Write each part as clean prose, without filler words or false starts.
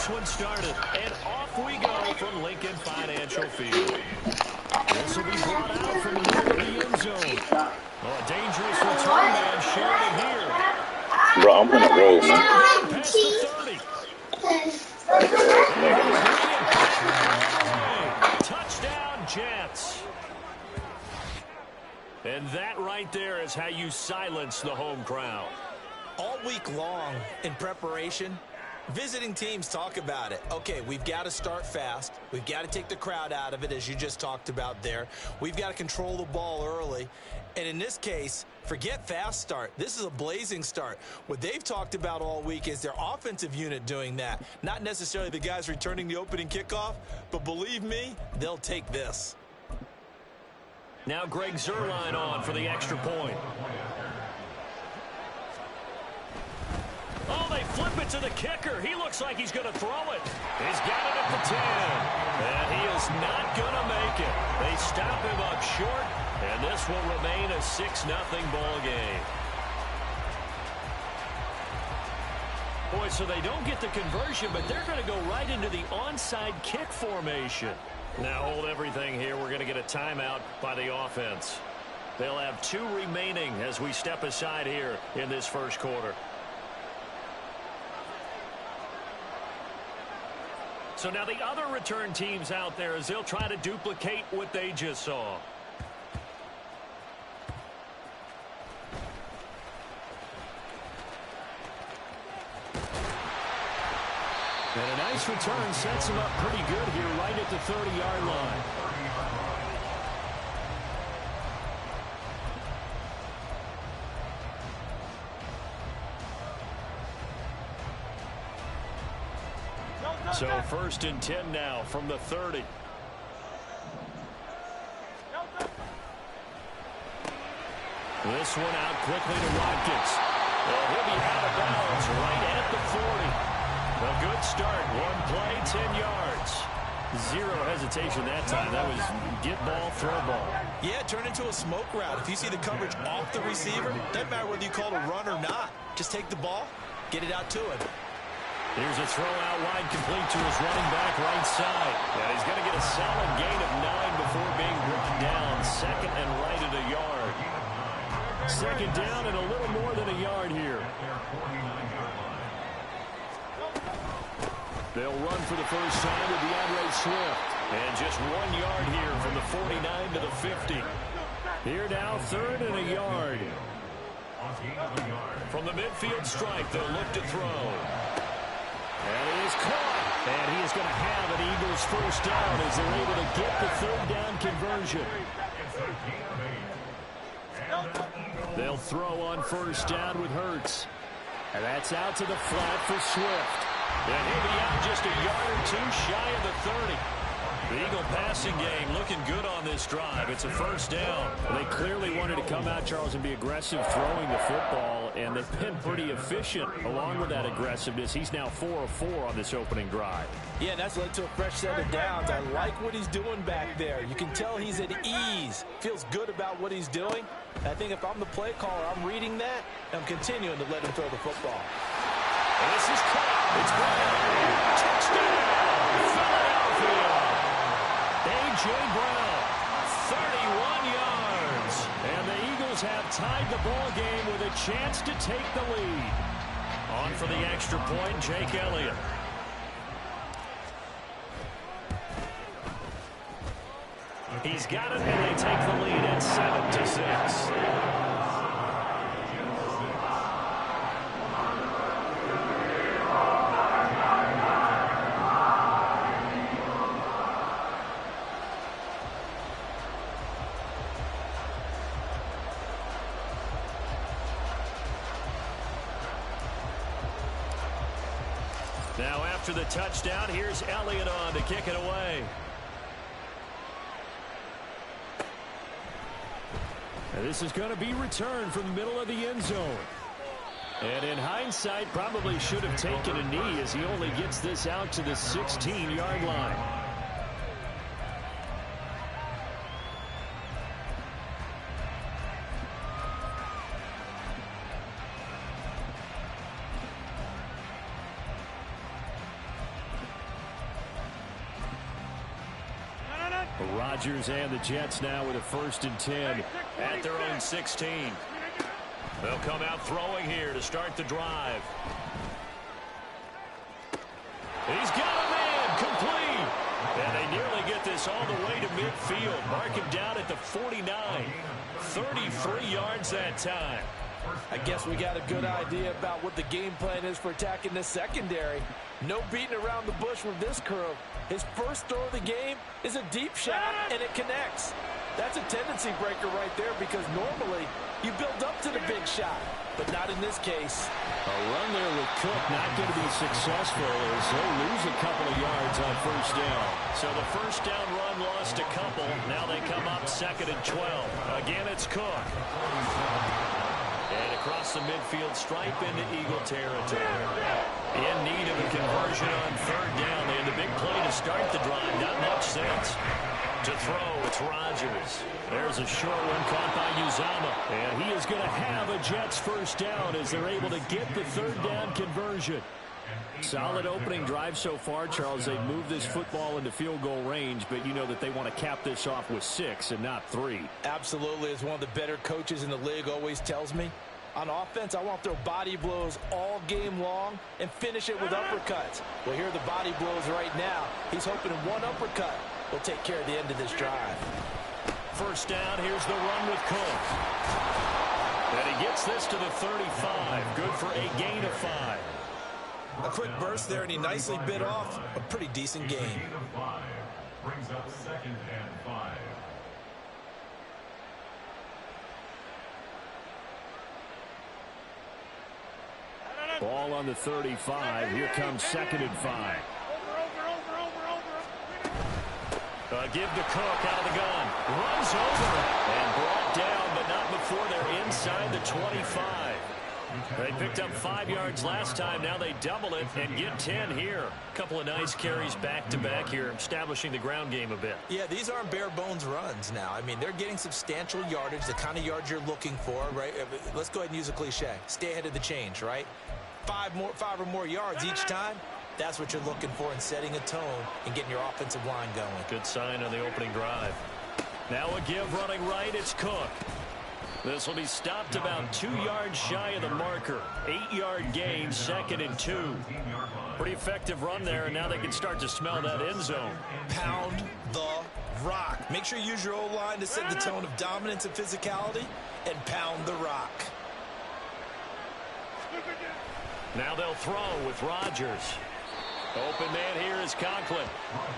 this one started. And off we go from Lincoln Financial Field. This will be brought out from the middle of the end zone. Oh, a dangerous return man sharing it here. Bro, I'm gonna roll, man. Past the 30. Touchdown, Jets. And that right there is how you silence the home crowd. All week long in preparation, visiting teams talk about it. Okay, we've got to start fast. We've got to take the crowd out of it, as you just talked about there. We've got to control the ball early. And in this case, forget fast start. This is a blazing start. What they've talked about all week is their offensive unit doing that. Not necessarily the guys returning the opening kickoff, but believe me, they'll take this. Now Greg Zuerlein on for the extra point. Oh, they flip it to the kicker. He looks like he's going to throw it. He's got it at the 10. And he is not going to make it. They stop him up short, and this will remain a 6-0 ball game. Boy, so they don't get the conversion, but they're going to go right into the onside kick formation. Now hold everything here. We're going to get a timeout by the offense. They'll have 2 remaining as we step aside here in this first quarter. So now the other return teams out there as they'll try to duplicate what they just saw. And a nice return sets him up pretty good here right at the 30-yard line. So 1st and 10 now from the 30. This one out quickly to Watkins. Well, he'll be out of bounds right at the 40. A good start. 1 play, 10 yards. Zero hesitation that time. That was get ball, throw ball. Yeah, turn into a smoke route. If you see the coverage off the receiver, doesn't matter whether you call it a run or not. Just take the ball, get it out to him. Here's a throw out wide, complete to his running back right side. And he's going to get a solid gain of 9 before being ripped down. 2nd and right at a yard. 2nd down and a little more than a yard here. They'll run for the first time with DeAndre Swift. And just 1 yard here from the 49 to the 50. Here now, 3rd and a yard. From the midfield stripe, they'll look to throw. And he is caught. And he is going to have an Eagles first down as they're able to get the 3rd down conversion. They'll throw on first down with Hurts. And that's out to the flat for Swift. And he'll be out just a yard or 2 shy of the 30. The Eagle passing game looking good on this drive. It's a first down. They clearly wanted to come out, Charles, and be aggressive throwing the football, and they've been pretty efficient along with that aggressiveness. He's now 4 of 4 on this opening drive. Yeah, and that's led to a fresh set of downs. I like what he's doing back there. You can tell he's at ease. Feels good about what he's doing. I think if I'm the play caller, I'm reading that, and I'm continuing to let him throw the football. And this is caught. It's Brown. Touchdown, Philadelphia. A.J. Brown, 31 yards. And the Eagles have tied the ball game with a chance to take the lead. On for the extra point, Jake Elliott. He's got it, and they take the lead at 7-6. Now after the touchdown, here's Elliott on to kick it away. And this is going to be returned from the middle of the end zone. And in hindsight, probably should have taken a knee as he only gets this out to the 16-yard line. Rodgers and the Jets now with a 1st and 10 at their own 16. They'll come out throwing here to start the drive. He's got a man complete. And they nearly get this all the way to midfield. Mark him down at the 49. 33 yards that time. I guess we got a good idea about what the game plan is for attacking this secondary. No beating around the bush with this crew. His first throw of the game is a deep shot, and it connects. That's a tendency breaker right there because normally you build up to the big shot, but not in this case. A run there with Cook not going to be successful as they'll lose a couple of yards on 1st down. So the 1st down run lost a couple. Now they come up 2nd and 12. Again, it's Cook. And across the midfield stripe into Eagle territory. In need of a conversion on 3rd down. They had the big play to start the drive. Not much sense. To throw, it's Rodgers. There's a short one caught by Uzama. And he is going to have a Jets 1st down as they're able to get the 3rd down conversion. Solid opening drive so far, Charles. They moved this football into field goal range, but you know that they want to cap this off with 6 and not 3. Absolutely. As one of the better coaches in the league always tells me, on offense, I want to throw body blows all game long and finish it with uppercuts. Well, here are the body blows right now. He's hoping in one uppercut will take care of the end of this drive. 1st down, here's the run with Cook. And he gets this to the 35. Good for a gain of 5. A quick burst there, and he nicely bit off a pretty decent gain. Brings up 2nd and 5. Ball on the 35. Here comes 2nd and 5. Give to Cook out of the gun. Runs over and brought down, but not before they're inside the 25. They picked up 5 yards last time. Now they double it and get 10 here. A couple of nice carries back-to-back here, establishing the ground game a bit. Yeah, these aren't bare-bones runs now. I mean, they're getting substantial yardage, the kind of yards you're looking for, right? Let's go ahead and use a cliche. Stay ahead of the change, right? 5 or more yards each time. That's what you're looking for in setting a tone and getting your offensive line going. Good sign on the opening drive. Now a give running right. It's Cook. This will be stopped about 2 yards shy of the marker. 8-yard gain, 2nd and 2. Pretty effective run there, and now they can start to smell that end zone. Pound the rock. Make sure you use your O-line to set the tone of dominance and physicality, and pound the rock. Now they'll throw with Rodgers. Open man here is Conklin.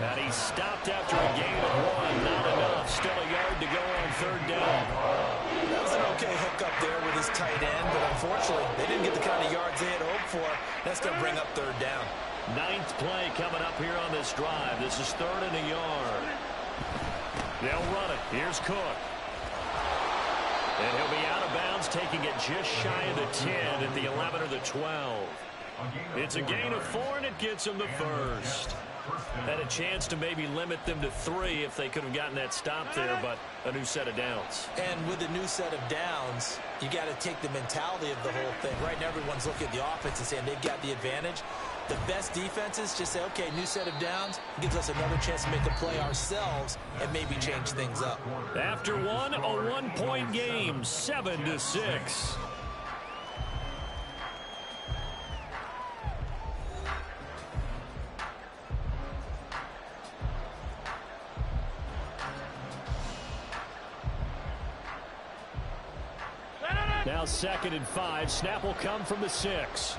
And he's stopped after a gain of 1. Not enough. Still a yard to go on 3rd down. That was an okay hookup there with his tight end, but unfortunately, they didn't get the kind of yards they had hoped for. That's going to bring up 3rd down. 9th play coming up here on this drive. This is 3rd and a yard. They'll run it. Here's Cook. And he'll be out of bounds, taking it just shy of the 10 at the 11 or the 12. It's a gain of 4, and it gets them the 1st. Had a chance to maybe limit them to 3 if they could have gotten that stop there, but a new set of downs. And with a new set of downs, you got to take the mentality of the whole thing. Right now, everyone's looking at the offense and saying they've got the advantage. The best defenses just say, okay, new set of downs gives us another chance to make a play ourselves and maybe change things up. After one, a 1-point game, 7-6. Now 2nd and 5. Snap will come from the 6.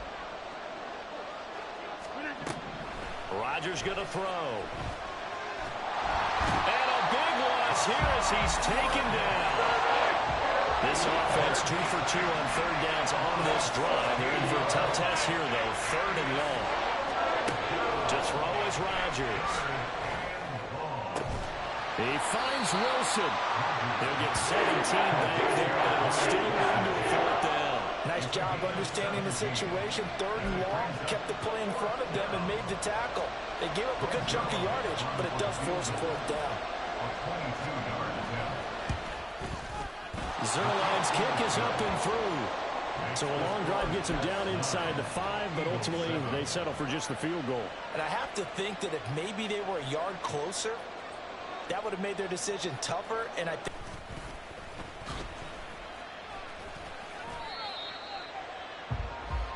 Rodgers going to throw. And a big loss here as he's taken down. This offense 2 for 2 on 3rd downs on this drive. They're in for a tough test here, though. 3rd and long. To throw is Rodgers. He finds Wilson. He'll get 17 back there, but it'll still lead to a 4th down. Nice job understanding the situation. 3rd and long, kept the play in front of them and made the tackle. They gave up a good chunk of yardage, but it does force a 4th down. Zerline's kick is up and through. So a long drive gets them down inside the 5, but ultimately they settle for just the field goal. And I have to think that if maybe they were a yard closer, that would have made their decision tougher, and I think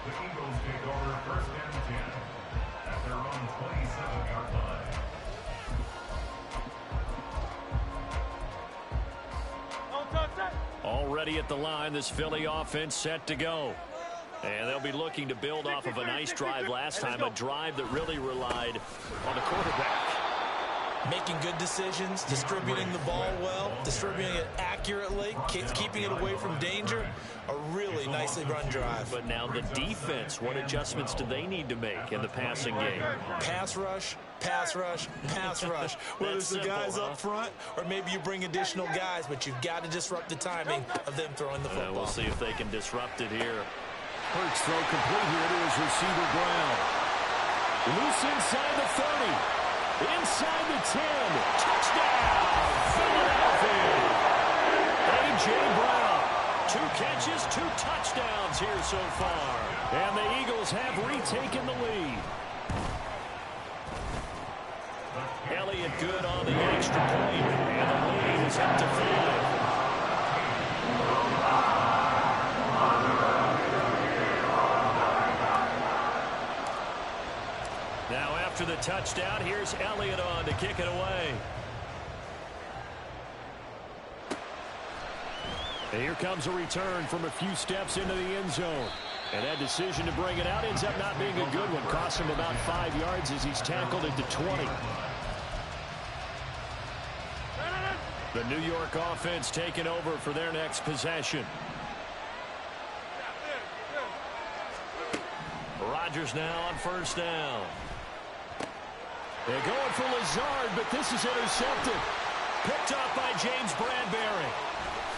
The Eagles take over first and 10 at their own 27-yard line. Already at the line, this Philly offense set to go. And they'll be looking to build off of a nice drive last time, a drive that really relied on the quarterback. making good decisions, distributing the ball well, distributing it accurately, keeping it away from danger. A really nicely run drive. But now the defense, what adjustments do they need to make in the passing game? Pass rush, pass rush, pass rush. Whether it's the guys up front or maybe you bring additional guys, but you've got to disrupt the timing of them throwing the football. We'll see if they can disrupt it here. Hurts throw complete here to his receiver Brown. Loose inside the 30. Inside the 10. Touchdown, Philadelphia. A.J. Brown. 2 catches, 2 touchdowns here so far. And the Eagles have retaken the lead. Elliott good on the extra point. And the lead is up to 5. Now after the touchdown, here's Elliott on to kick it away. And here comes a return from a few steps into the end zone. And that decision to bring it out ends up not being a good one. Costs him about 5 yards as he's tackled at the 20. The New York offense taking over for their next possession. Rodgers now on first down. They're going for Lazard, but this is intercepted. Picked up by James Bradbury.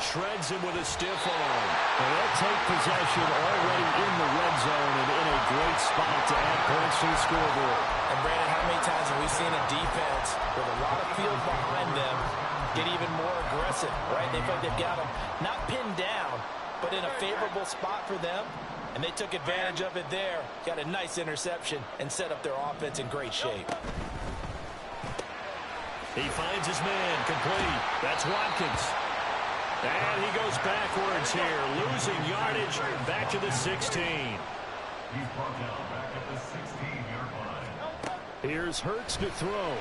Shreds him with a stiff arm. And they'll take possession already in the red zone and in a great spot to add points to the scoreboard. And Brandon, how many times have we seen a defense with a lot of field behind them get even more aggressive, right? They feel like they've got them not pinned down, but in a favorable spot for them. And they took advantage of it there. Got a nice interception and set up their offense in great shape. He finds his man complete. That's Watkins. And he goes backwards here, losing yardage back to the 16. He's brought down back at the 16-yard line. Here's Hurts to throw.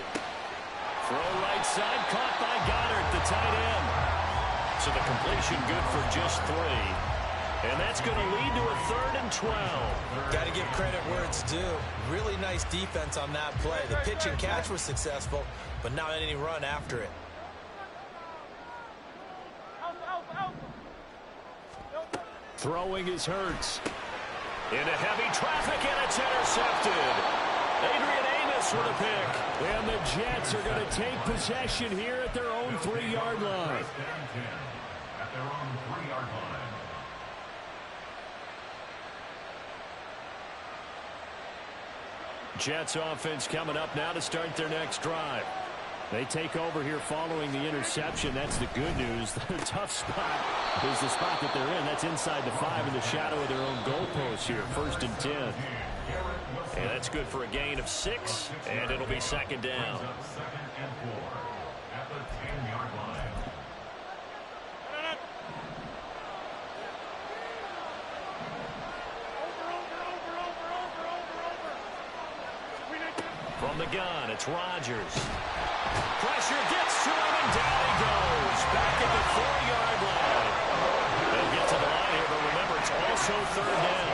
Throw right side, caught by Goddard, the tight end. So the completion good for just 3. And that's going to lead to a 3rd and 12. Got to give credit where it's due. Really nice defense on that play. The pitch and catch was successful, but not any run after it. Throwing is Hurts. Into heavy traffic, and it's intercepted. Adrian Amos with a pick. And the Jets are going to take possession here at their own 3-yard line. First and 10 at their own 3-yard line. Jets offense coming up now to start their next drive. They take over here following the interception. That's the good news. The tough spot is the spot that they're in. That's inside the 5 in the shadow of their own goalpost here. 1st and 10. And that's good for a gain of 6. And it'll be 2nd down. 2nd and 4 at the 10-yard line. From the gun, it's Rodgers. Pressure gets to him, and down he goes. Back at the 4-yard line. They'll get to the line here, but remember, it's also 3rd down.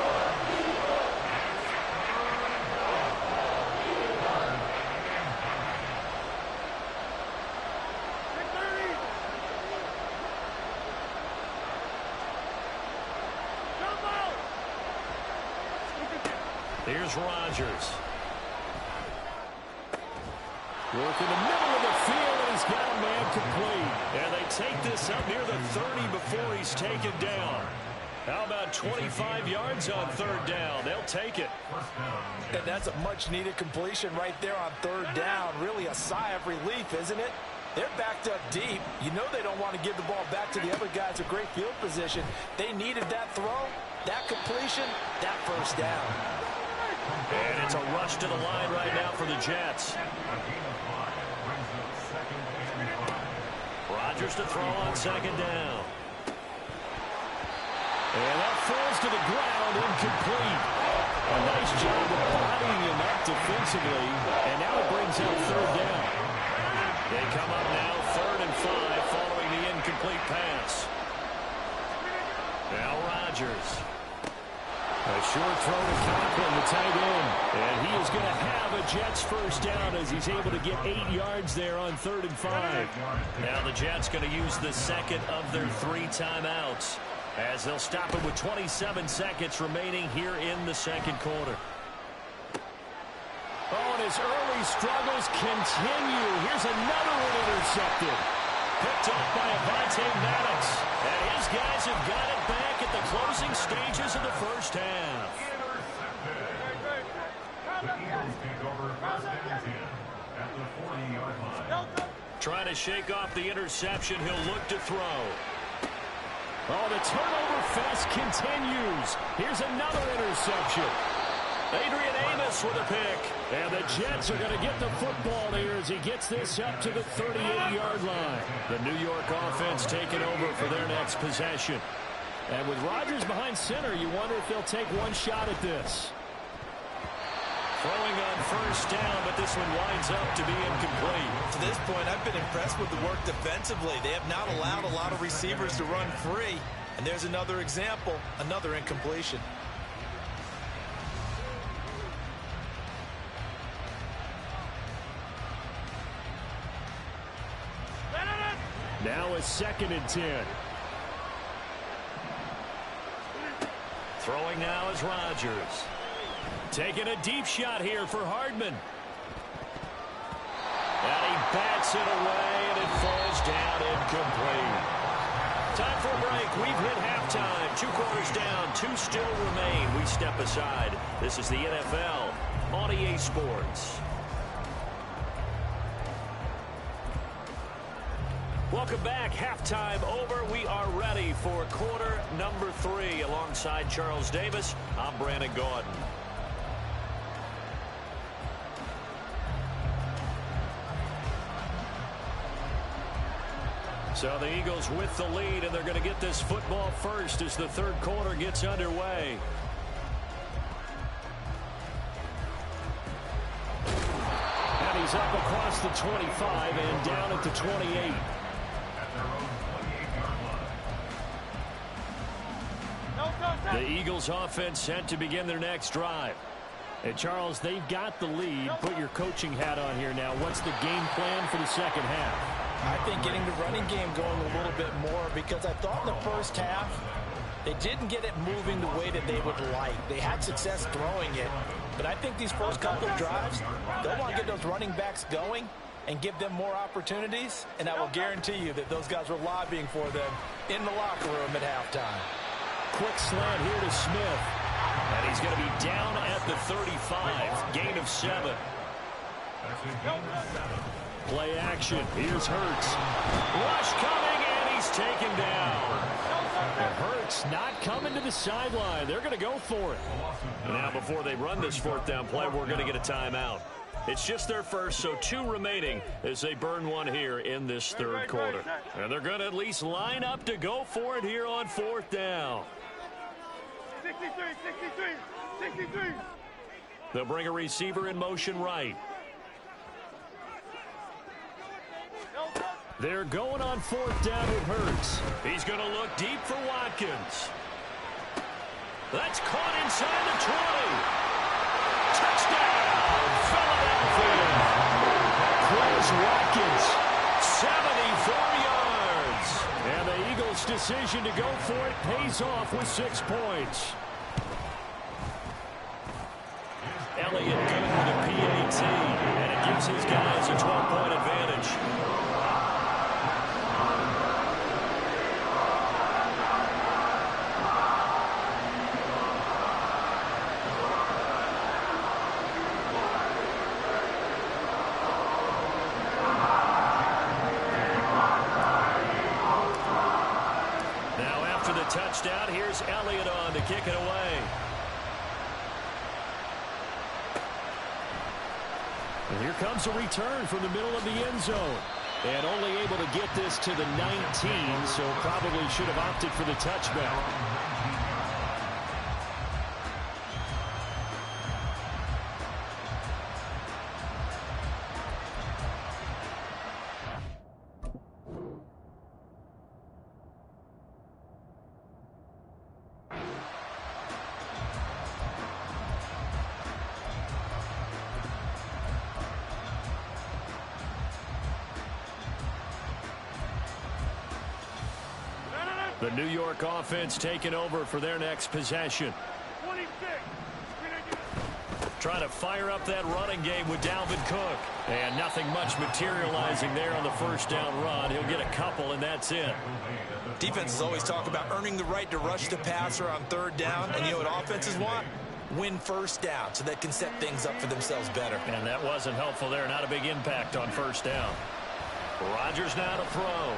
Here's Rodgers. Work in the middle of the field, and he's got a man complete. And they take this up near the 30 before he's taken down. How about 25 yards on 3rd down? They'll take it. And that's a much-needed completion right there on 3rd down. Really a sigh of relief, isn't it? They're backed up deep. You know they don't want to give the ball back to the other guys in great field position. They needed that throw, that completion, that 1st down. And it's a rush to the line right now for the Jets. A gain of 5 brings up 2nd and Rodgers to throw on second down. And that falls to the ground, incomplete. A nice job of bodying him up defensively, and now it brings out third down. They come up now 3rd and 5 following the incomplete pass. Now Rodgers. A short throw to Conklin, the tight end. And he is going to have a Jets first down as he's able to get 8 yards there on 3rd and 5. Now the Jets going to use the second of their 3 timeouts, as they'll stop it with 27 seconds remaining here in the second quarter. Oh, and his early struggles continue. Here's another one intercepted. Picked up by Avonte Maddox. And his guys have got it back at the closing stages of the first half. The Eagles take over first and 10 at the 40-yard line. Trying to shake off the interception. He'll look to throw. Oh, the turnover fest continues. Here's another interception. Adrian Amos with a pick. And the Jets are going to get the football here as he gets this up to the 38-yard line. The New York offense taking over for their next possession. And with Rodgers behind center, you wonder if they'll take one shot at this. Throwing on first down, but this one winds up to be incomplete. To this point, I've been impressed with the work defensively. They have not allowed a lot of receivers to run free. And there's another example, another incompletion. Now a 2nd and 10. Throwing now is Rodgers. Taking a deep shot here for Hardman. And he bats it away, and it falls down incomplete. Time for a break. We've hit halftime. 2 quarters down, 2 still remain. We step aside. This is the NFL on EA Sports. Welcome back. Halftime over. We are ready for quarter number 3. Alongside Charles Davis, I'm Brandon Gaudin. So the Eagles with the lead, and they're going to get this football first as the third quarter gets underway. And he's up across the 25 and down at the 28. The Eagles offense set to begin their next drive. And Charles, they've got the lead. Put your coaching hat on here now. What's the game plan for the second half? I think getting the running game going a little bit more, because I thought in the first half they didn't get it moving the way that they would like. They had success throwing it, but I think these first couple of drives, they'll want to get those running backs going and give them more opportunities, and I will guarantee you that those guys were lobbying for them in the locker room at halftime. Quick slant here to Smith, and he's going to be down at the 35, gain of 7. Play action. Here's Hurts. Rush coming, and he's taken down. And Hurts not coming to the sideline. They're going to go for it. Now, before they run this 4th down play, we're going to get a timeout. It's just their first, so 2 remaining as they burn one here in this third quarter. And they're going to at least line up to go for it here on 4th down. 63. They'll bring a receiver in motion right. They're going on 4th down with Hurts. He's going to look deep for Watkins. That's caught inside the 20. Touchdown, Philadelphia. Chris Watkins, 74 yards. And the Eagles' decision to go for it pays off with 6 points. Elliott good with a PAT, and it gives his guys a 12-point advantage. Touchdown. Here's Elliott on to kick it away. And here comes a return from the middle of the end zone. And only able to get this to the 19, so probably should have opted for the touchback. The New York offense taking over for their next possession. 26. Trying to fire up that running game with Dalvin Cook. And nothing much materializing there on the first down run. He'll get a couple, and that's it. Defenses always talk about earning the right to rush the passer on third down. And you know what offenses want? Win first down so they can set things up for themselves better. And that wasn't helpful there. Not a big impact on first down. Rodgers now to throw.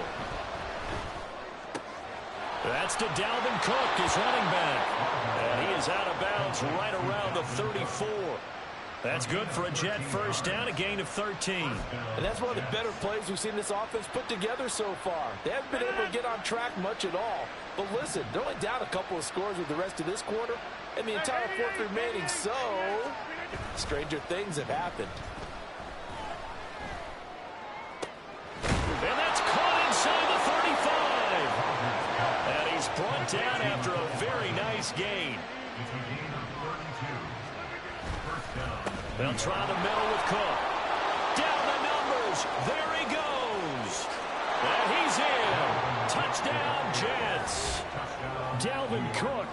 That's to Dalvin Cook, his running back. And he is out of bounds right around the 34. That's good for a Jet first down, a gain of 13. And that's one of the better plays we've seen this offense put together so far. They haven't been able to get on track much at all. But listen, they're only down a couple of scores with the rest of this quarter and the entire fourth remaining. So, stranger things have happened. And that's caught inside the 35. And he's brought down after a very nice gain. They'll try the middle with Cook. Down the numbers. There he goes. And he's in. Touchdown, Jets. Dalvin Cook,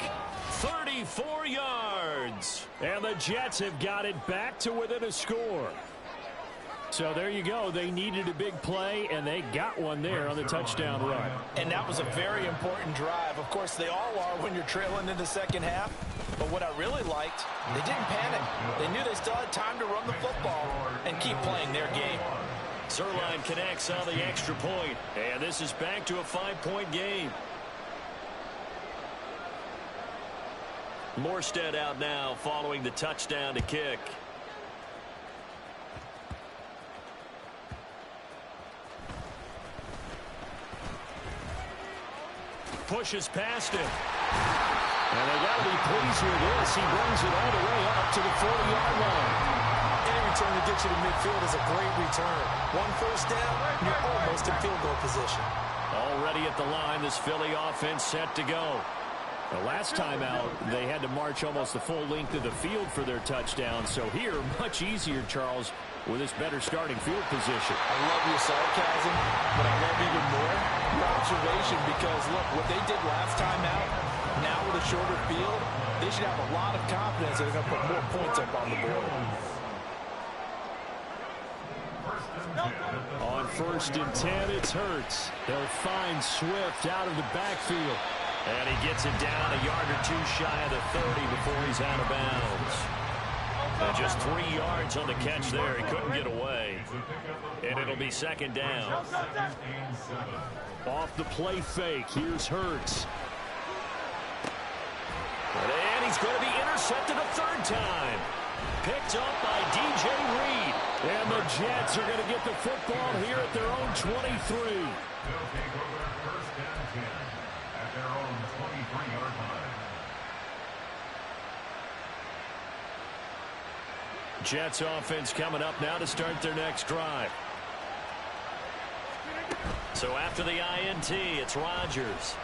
34 yards. And the Jets have got it back to within a score. So there you go. They needed a big play, and they got one there on the touchdown run. And that was a very important drive. Of course, they all are when you're trailing in the second half. But what I really liked, they didn't panic. They knew they still had time to run the football and keep playing their game. Zerline connects on the extra point, and this is back to a 5-point game. Morstead out now following the touchdown to kick. Pushes past him. And they got to be pleased with this. He brings it all the way up to the 40-yard line. Any return that gets you to midfield is a great return. One first down, you're almost in field goal position. Already at the line, this Philly offense set to go. The last time out, they had to march almost the full length of the field for their touchdown. So here, much easier, Charles, with this better starting field position. I love your sarcasm, but I love even more your observation because, look, what they did last time out, now with a shorter field, they should have a lot of confidence that they're going to put more points up on the board. On 1st and 10, it's Hurts. They'll find Swift out of the backfield. And he gets it down a yard or two shy of the 30 before he's out of bounds. And just 3 yards on the catch there. He couldn't get away. And it'll be second down. Off the play fake, here's Hurts. And he's going to be intercepted a third time. Picked up by DJ Reed. And the Jets are going to get the football here at their own 23. Jets offense coming up now to start their next drive. So after the INT, it's Rodgers.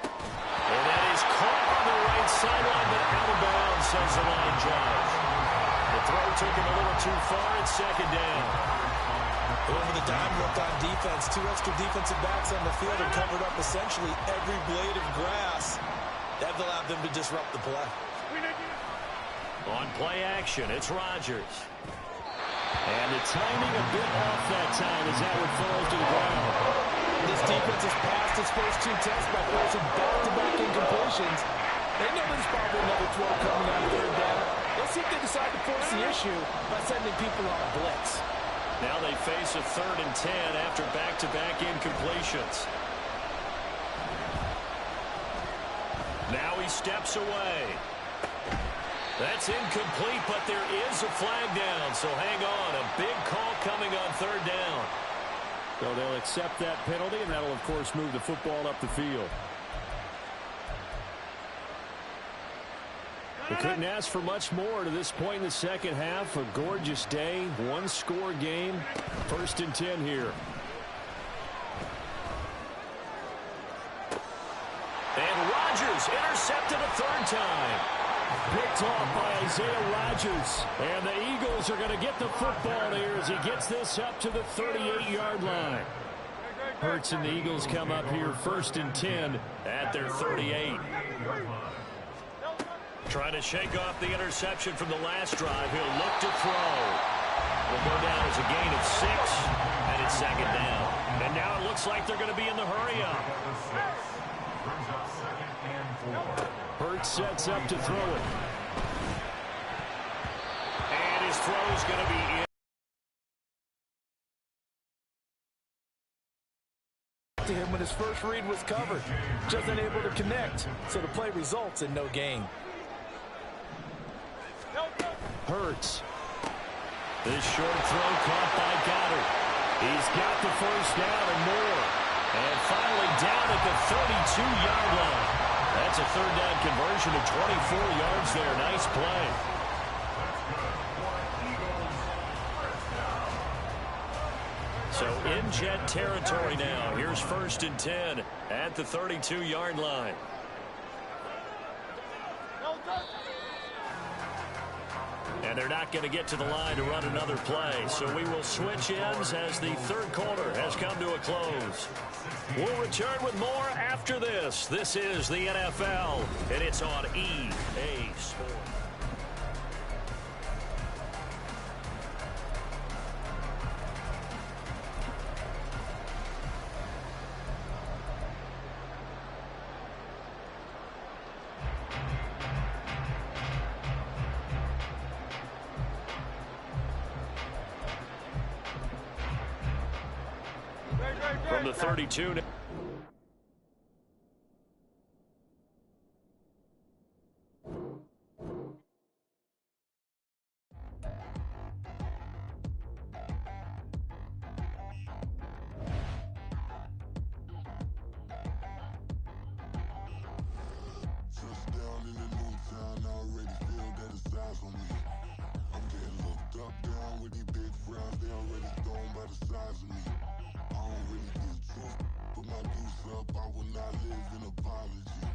And that is caught on the right sideline, but out of bounds, says the line judge. The throw took him a little too far. It's second down. Over the dime look on defense. 2 extra defensive backs on the field and covered up essentially every blade of grass. That allowed them to disrupt the play. On play action, it's Rodgers. And the timing a bit off that time as that one falls to the ground. This defense has passed its first 2 tests by forcing back-to-back incompletions. They know there's probably another 12 coming on third down. Let's see if they decide to force the issue by sending people on a blitz. Now they face a 3rd and 10 after back-to-back incompletions. Now he steps away. That's incomplete, but there is a flag down, so hang on. A big call coming on third down. So they'll accept that penalty, and that'll, of course, move the football up the field. We couldn't ask for much more to this point in the second half. A gorgeous day, one-score game. 1st and 10 here. And Rodgers intercepted a third time. Picked off by Isaiah Rodgers. And the Eagles are going to get the football here as he gets this up to the 38-yard line. Hurts and the Eagles come up here 1st and 10 at their 38. Trying to shake off the interception from the last drive. He'll look to throw. Will go down as a gain of 6, and it's 2nd down. And now it looks like they're going to be in the hurry-up. Hurts sets up to throw it. And his throw's going to be in. To him when his first read was covered. Just unable to connect, so the play results in no gain. Hurts. This short throw caught by Goddard. He's got the first down and more. And finally down at the 32-yard line. That's a third down conversion of 24 yards there. Nice play. So in Jet territory now. Here's 1st and 10 at the 32-yard line. And they're not going to get to the line to run another play. So we will switch ends as the third quarter has come to a close. We'll return with more after this. This is the NFL, and it's on EA Sports. From the 32. Put my deuce up, I will not live in apology.